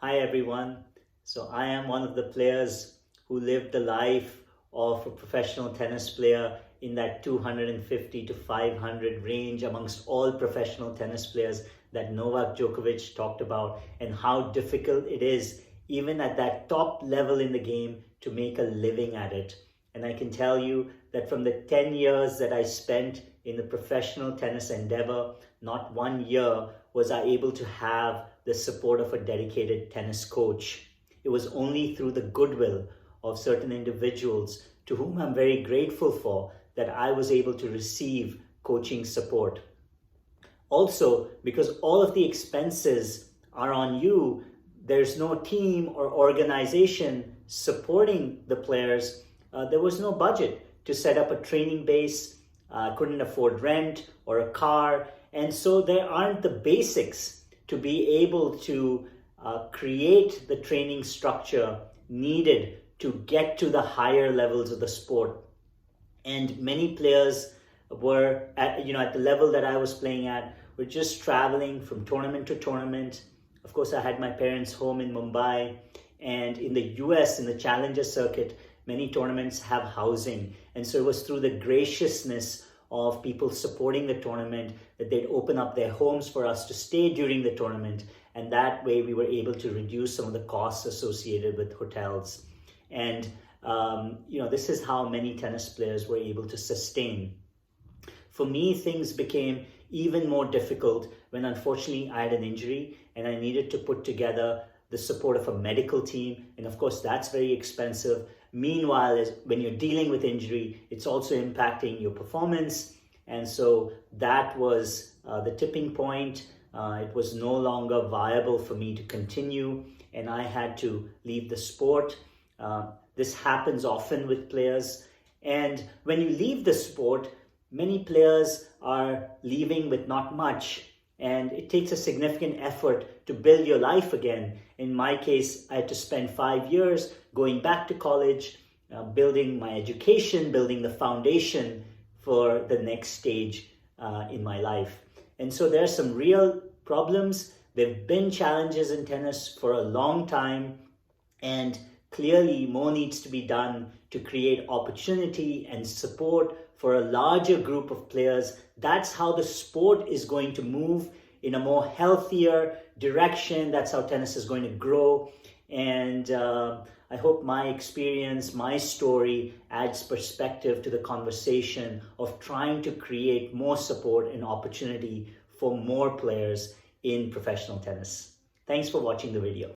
Hi everyone. So I am one of the players who lived the life of a professional tennis player in that 250 to 500 range amongst all professional tennis players that Novak Djokovic talked about, and how difficult it is even at that top level in the game to make a living at it. And I can tell you that from the 10 years that I spent in the professional tennis endeavor, not 1 year was I able to have the support of a dedicated tennis coach. It was only through the goodwill of certain individuals, to whom I'm very grateful for, that I was able to receive coaching support. Also, because all of the expenses are on you, there's no team or organization supporting the players. There was no budget to set up a training base. Couldn't afford rent or a car. And so there aren't the basics to be able to create the training structure needed to get to the higher levels of the sport. And many players were at the level that I was playing at, were just traveling from tournament to tournament. Of course, I had my parents' home in Mumbai, and in the US, in the Challenger circuit, many tournaments have housing. And so it was through the graciousness of people supporting the tournament that they'd open up their homes for us to stay during the tournament. And that way we were able to reduce some of the costs associated with hotels. And this is how many tennis players were able to sustain. For me, things became even more difficult when unfortunately I had an injury and I needed to put together the support of a medical team. And of course, that's very expensive. Meanwhile, when you're dealing with injury, it's also impacting your performance. And so that was the tipping point. It was no longer viable for me to continue, and I had to leave the sport. This happens often with players. And when you leave the sport, many players are leaving with not much. And it takes a significant effort to build your life again. In my case, I had to spend 5 years going back to college, building my education, building the foundation for the next stage in my life. And so there are some real problems. There have been challenges in tennis for a long time, and clearly more needs to be done to create opportunity and support for a larger group of players. That's how the sport is going to move in a more healthier direction. That's how tennis is going to grow. And I hope my experience, my story adds perspective to the conversation of trying to create more support and opportunity for more players in professional tennis. Thanks for watching the video.